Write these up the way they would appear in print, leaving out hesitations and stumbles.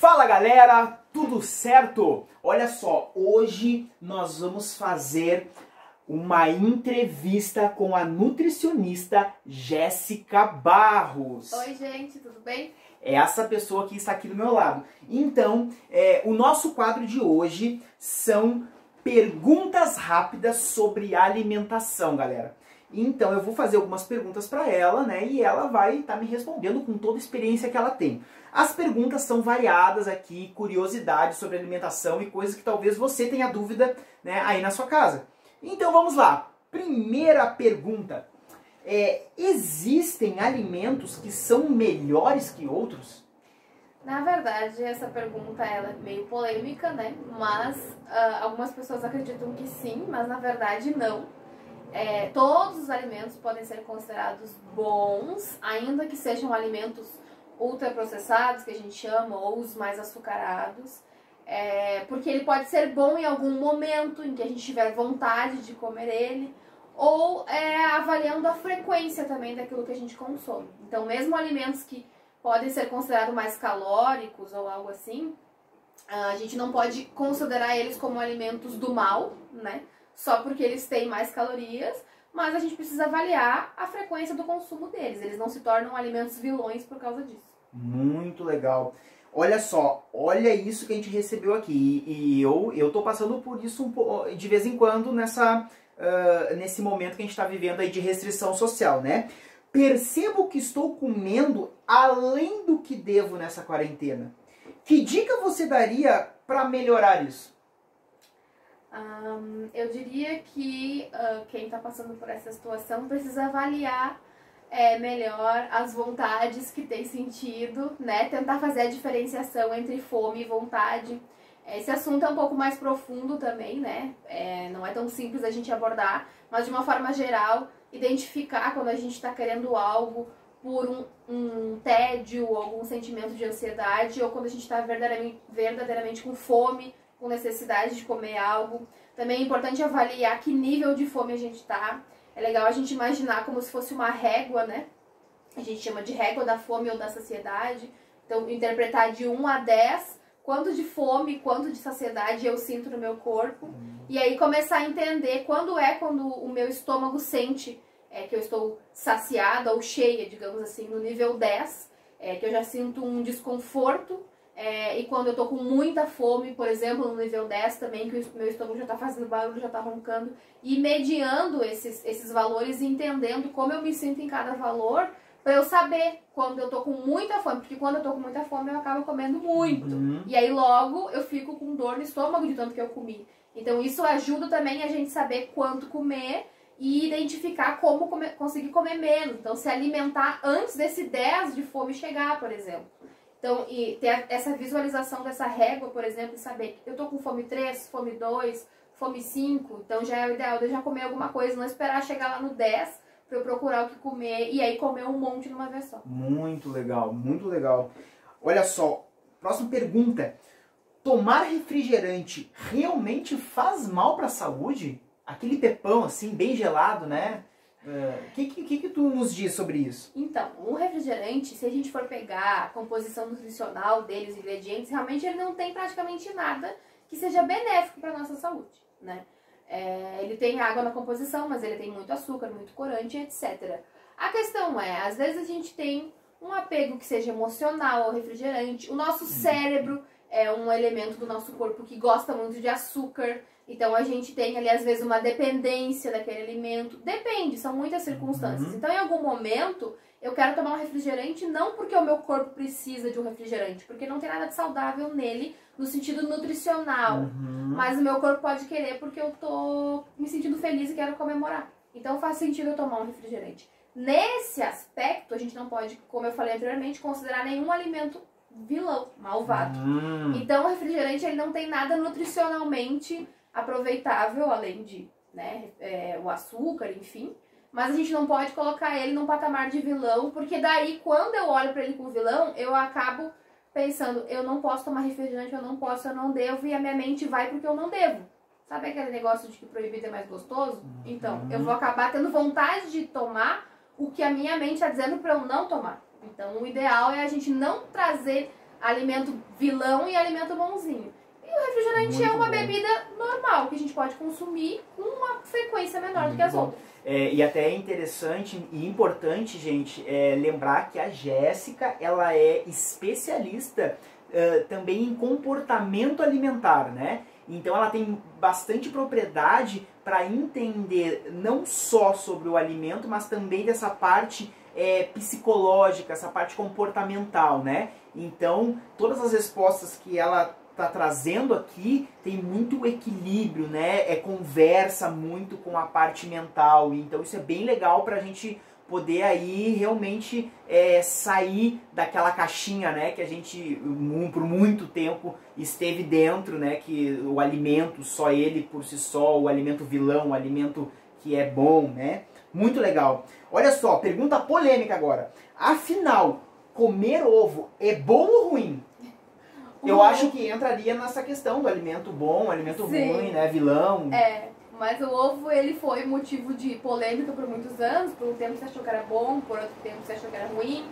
Fala galera, tudo certo? Olha só, hoje nós vamos fazer uma entrevista com a nutricionista Jéssica Barros. Oi gente, tudo bem? É essa pessoa que está aqui do meu lado. Então, o nosso quadro de hoje são perguntas rápidas sobre alimentação, galera. Então eu vou fazer algumas perguntas para ela, né? E ela vai estar me respondendo com toda a experiência que ela tem. As perguntas são variadas aqui, curiosidades sobre alimentação e coisas que talvez você tenha dúvida, né, aí na sua casa. Então vamos lá. Primeira pergunta. Existem alimentos que são melhores que outros? Na verdade, essa pergunta ela é meio polêmica, né? Mas algumas pessoas acreditam que sim, mas na verdade não. Todos os alimentos podem ser considerados bons, ainda que sejam alimentos ultraprocessados, que a gente chama, ou os mais açucarados, porque ele pode ser bom em algum momento em que a gente tiver vontade de comer ele, ou avaliando a frequência também daquilo que a gente consome. Então, mesmo alimentos que podem ser considerados mais calóricos ou algo assim, a gente não pode considerar eles como alimentos do mal, né? Só porque eles têm mais calorias, mas a gente precisa avaliar a frequência do consumo deles. Eles não se tornam alimentos vilões por causa disso. Muito legal. Olha só, olha isso que a gente recebeu aqui. E eu tô passando por isso de vez em quando nesse momento que a gente está vivendo aí de restrição social, né? Percebo que estou comendo além do que devo nessa quarentena. Que dica você daria para melhorar isso? Eu diria que quem está passando por essa situação precisa avaliar melhor as vontades que tem sentido, né? Tentar fazer a diferenciação entre fome e vontade. Esse assunto é um pouco mais profundo também, né? Não é tão simples a gente abordar, mas de uma forma geral, identificar quando a gente está querendo algo por um tédio ou algum sentimento de ansiedade, ou quando a gente está verdadeiramente com fome, com necessidade de comer algo. Também é importante avaliar que nível de fome a gente está. É legal a gente imaginar como se fosse uma régua, né? A gente chama de régua da fome ou da saciedade. Então, interpretar de 1 a 10, quanto de fome, quanto de saciedade eu sinto no meu corpo. E aí começar a entender quando o meu estômago sente que eu estou saciada ou cheia, digamos assim, no nível 10, que eu já sinto um desconforto. E quando eu tô com muita fome, por exemplo, no nível 10 também, que o meu estômago já tá fazendo barulho, já tá roncando, e mediando esses valores e entendendo como eu me sinto em cada valor, pra eu saber quando eu tô com muita fome, porque quando eu tô com muita fome eu acabo comendo muito, e aí logo eu fico com dor no estômago de tanto que eu comi. Então isso ajuda também a gente saber quanto comer e identificar como conseguir comer menos, então se alimentar antes desse 10 de fome chegar, por exemplo. Então, e ter essa visualização dessa régua, por exemplo, e saber que eu tô com fome 3, fome 2, fome 5, então já é o ideal de eu já comer alguma coisa, não esperar chegar lá no 10 para eu procurar o que comer e aí comer um monte de uma vez só. Muito legal, muito legal. Olha só, próxima pergunta. Tomar refrigerante realmente faz mal para a saúde? Aquele pepão assim, bem gelado, né? O que tu nos diz sobre isso? Então, o refrigerante, se a gente for pegar a composição nutricional dele, os ingredientes, realmente ele não tem praticamente nada que seja benéfico para a nossa saúde, né? Ele tem água na composição, mas ele tem muito açúcar, muito corante, etc. A questão às vezes a gente tem um apego que seja emocional ao refrigerante, o nosso cérebro é um elemento do nosso corpo que gosta muito de açúcar, então a gente tem ali às vezes uma dependência daquele alimento, depende, são muitas circunstâncias. Então em algum momento eu quero tomar um refrigerante não porque o meu corpo precisa de um refrigerante, porque não tem nada de saudável nele no sentido nutricional, mas o meu corpo pode querer porque eu tô me sentindo feliz e quero comemorar. Então faz sentido eu tomar um refrigerante. Nesse aspecto a gente não pode, como eu falei anteriormente, considerar nenhum alimento vilão, malvado. Então o refrigerante ele não tem nada nutricionalmente aproveitável, além de o açúcar, enfim. Mas a gente não pode colocar ele num patamar de vilão, porque daí quando eu olho pra ele como vilão, eu acabo pensando, eu não posso tomar refrigerante, eu não posso, eu não devo, e a minha mente vai porque eu não devo. Sabe aquele negócio de que proibido é mais gostoso? Então, eu vou acabar tendo vontade de tomar o que a minha mente está dizendo pra eu não tomar. Então, o ideal é a gente não trazer alimento vilão e alimento bonzinho. E o refrigerante Muito é uma bom. bebida normal, que a gente pode consumir com uma frequência menor do que as bom. outras. E até é interessante e importante, gente, lembrar que a Jéssica, ela é especialista também em comportamento alimentar, né? Então ela tem bastante propriedade para entender não só sobre o alimento, mas também dessa parte psicológica, essa parte comportamental, né? Então todas as respostas que ela tá trazendo aqui tem muito equilíbrio, né? Conversa muito com a parte mental. Então isso é bem legal pra gente poder aí realmente sair daquela caixinha, né? Que a gente por muito tempo esteve dentro, né? Que o alimento, só ele por si só, o alimento vilão, o alimento que é bom, né? Muito legal. Olha só, pergunta polêmica agora. Afinal, comer ovo é bom ou ruim? Eu acho que entraria nessa questão do alimento bom, alimento ruim, né? Vilão. Mas o ovo, ele foi motivo de polêmica por muitos anos. Por um tempo você achou que era bom, por outro tempo você achou que era ruim.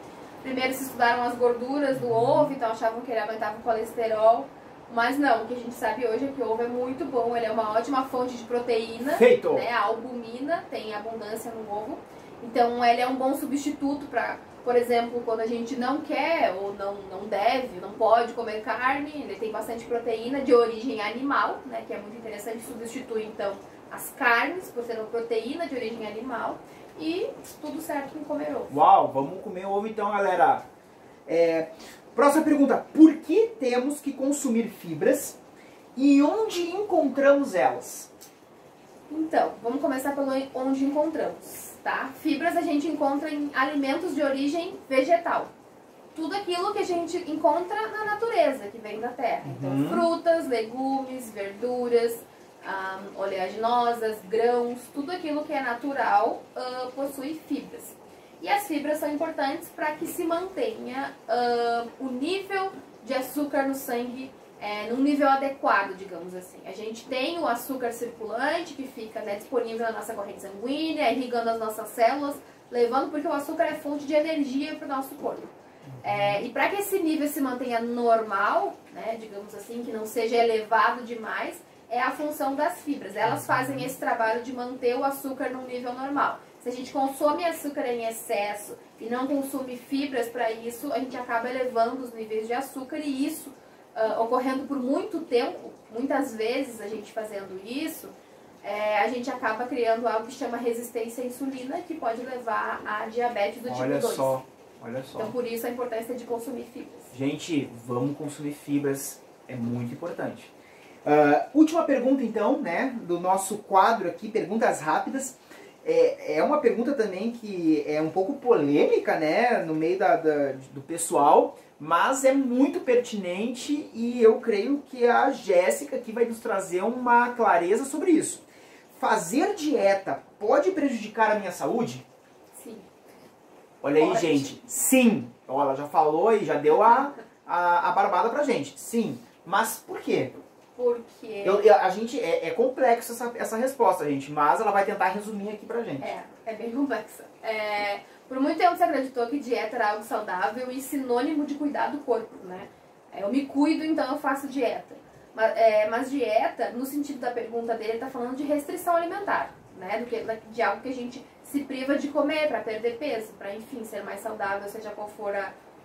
Primeiro se estudaram as gorduras do ovo, então achavam que ele aumentava o colesterol. Mas não, o que a gente sabe hoje é que o ovo é muito bom, ele é uma ótima fonte de proteína. Feito! Né? A albumina tem abundância no ovo. Então ele é um bom substituto para, por exemplo, quando a gente não quer ou não deve, não pode comer carne, ele tem bastante proteína de origem animal, né, que é muito interessante, substitui então as carnes por ser uma proteína de origem animal e tudo certo em comer ovo. Uau, vamos comer ovo então, galera. Próxima pergunta, por que temos que consumir fibras e onde encontramos elas? Então, vamos começar pelo onde encontramos. Tá? Fibras a gente encontra em alimentos de origem vegetal. Tudo aquilo que a gente encontra na natureza, que vem da terra. Então, frutas, legumes, verduras, oleaginosas, grãos, tudo aquilo que é natural possui fibras. E as fibras são importantes para que se mantenha o nível de açúcar no sangue num nível adequado, digamos assim. A gente tem o açúcar circulante que fica disponível na nossa corrente sanguínea, irrigando as nossas células, levando porque o açúcar é fonte de energia para o nosso corpo. E para que esse nível se mantenha normal, né, digamos assim, que não seja elevado demais, é a função das fibras. Elas fazem esse trabalho de manter o açúcar num nível normal. Se a gente consome açúcar em excesso e não consome fibras para isso, a gente acaba elevando os níveis de açúcar e isso ocorrendo por muito tempo, muitas vezes a gente fazendo isso, a gente acaba criando algo que chama resistência à insulina, que pode levar a diabetes do tipo 2. Olha só. Então por isso a importância de consumir fibras. Gente, vamos consumir fibras, é muito importante. Última pergunta então, né, do nosso quadro aqui, perguntas rápidas. É uma pergunta também que é um pouco polêmica, né, no meio do pessoal, mas é muito pertinente e eu creio que a Jéssica aqui vai nos trazer uma clareza sobre isso. Fazer dieta pode prejudicar a minha saúde? Sim. Olha aí, gente. Sim. Ela já falou e já deu a barbada pra gente. Sim. Mas por quê? Porque... A gente, é complexo essa resposta, gente, mas ela vai tentar resumir aqui pra gente. É bem complexa. Por muito tempo você acreditou que dieta era algo saudável e sinônimo de cuidar do corpo, né? Eu me cuido, então eu faço dieta. Mas dieta, no sentido da pergunta dele, ele tá falando de restrição alimentar, né? De algo que a gente se priva de comer para perder peso, para enfim, ser mais saudável, seja qual for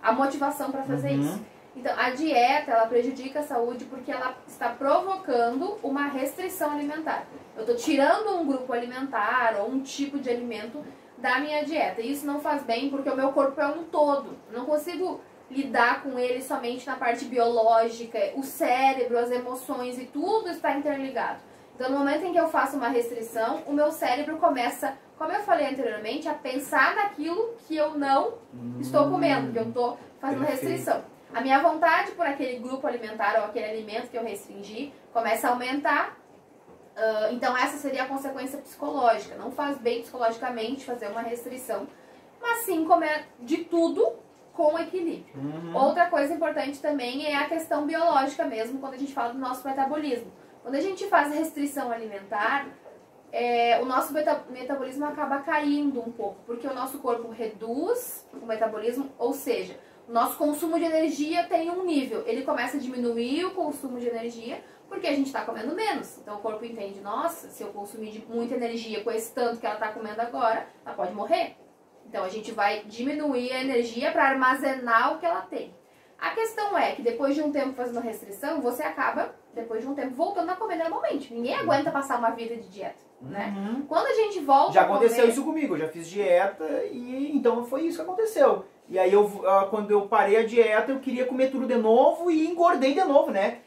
a motivação para fazer isso. Então, a dieta, ela prejudica a saúde porque ela está provocando uma restrição alimentar. Eu estou tirando um grupo alimentar ou um tipo de alimento da minha dieta. E isso não faz bem porque o meu corpo é um todo. Eu não consigo lidar com ele somente na parte biológica, o cérebro, as emoções e tudo está interligado. Então, no momento em que eu faço uma restrição, o meu cérebro começa, como eu falei anteriormente, a pensar naquilo que eu não estou comendo, que eu estou fazendo restrição. A minha vontade por aquele grupo alimentar ou aquele alimento que eu restringi começa a aumentar. Então essa seria a consequência psicológica. Não faz bem psicologicamente fazer uma restrição, mas sim comer de tudo com equilíbrio. Outra coisa importante também é a questão biológica mesmo, quando a gente fala do nosso metabolismo. Quando a gente faz restrição alimentar, o nosso metabolismo acaba caindo um pouco, porque o nosso corpo reduz o metabolismo, ou seja, Nosso consumo de energia tem um nível. Ele começa a diminuir o consumo de energia porque a gente está comendo menos. Então o corpo entende, nossa, se eu consumir muita energia com esse tanto que ela está comendo agora, ela pode morrer. Então a gente vai diminuir a energia para armazenar o que ela tem. A questão é que depois de um tempo fazendo restrição, você acaba, depois de um tempo, voltando a comer normalmente. Ninguém aguenta passar uma vida de dieta, né? Quando a gente volta já aconteceu isso comigo, eu já fiz dieta e então foi isso que aconteceu. E aí quando eu parei a dieta, eu queria comer tudo de novo e engordei de novo, né?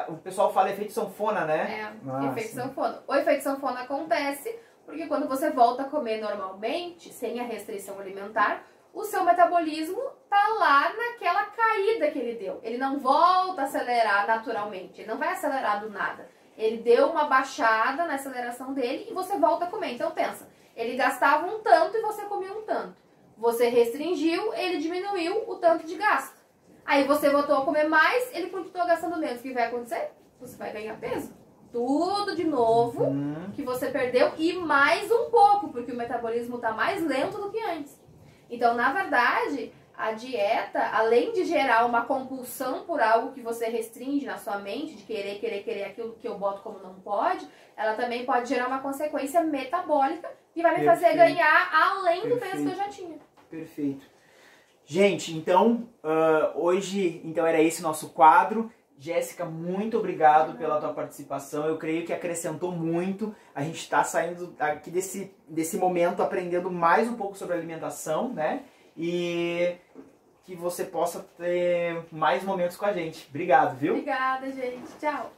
O pessoal fala efeito sanfona, né? Efeito sanfona. O efeito sanfona acontece porque quando você volta a comer normalmente, sem a restrição alimentar, o seu metabolismo tá lá naquela caída que ele deu. Ele não volta a acelerar naturalmente, ele não vai acelerar do nada. Ele deu uma baixada na aceleração dele e você volta a comer. Então pensa, ele gastava um tanto e você comia um tanto. Você restringiu, ele diminuiu o tanto de gasto. Aí você voltou a comer mais, ele continuou gastando menos. O que vai acontecer? Você vai ganhar peso. Tudo de novo que você perdeu e mais um pouco, porque o metabolismo está mais lento do que antes. Então, na verdade, a dieta, além de gerar uma compulsão por algo que você restringe na sua mente, de querer aquilo que eu boto como não pode, ela também pode gerar uma consequência metabólica que vai me fazer ganhar além do peso que eu já tinha. Perfeito. Gente, então, hoje era esse nosso quadro. Jéssica, muito obrigado pela tua participação. Eu creio que acrescentou muito. A gente está saindo aqui desse momento aprendendo mais um pouco sobre alimentação, né? E que você possa ter mais momentos com a gente. Obrigado, viu? Obrigada, gente. Tchau.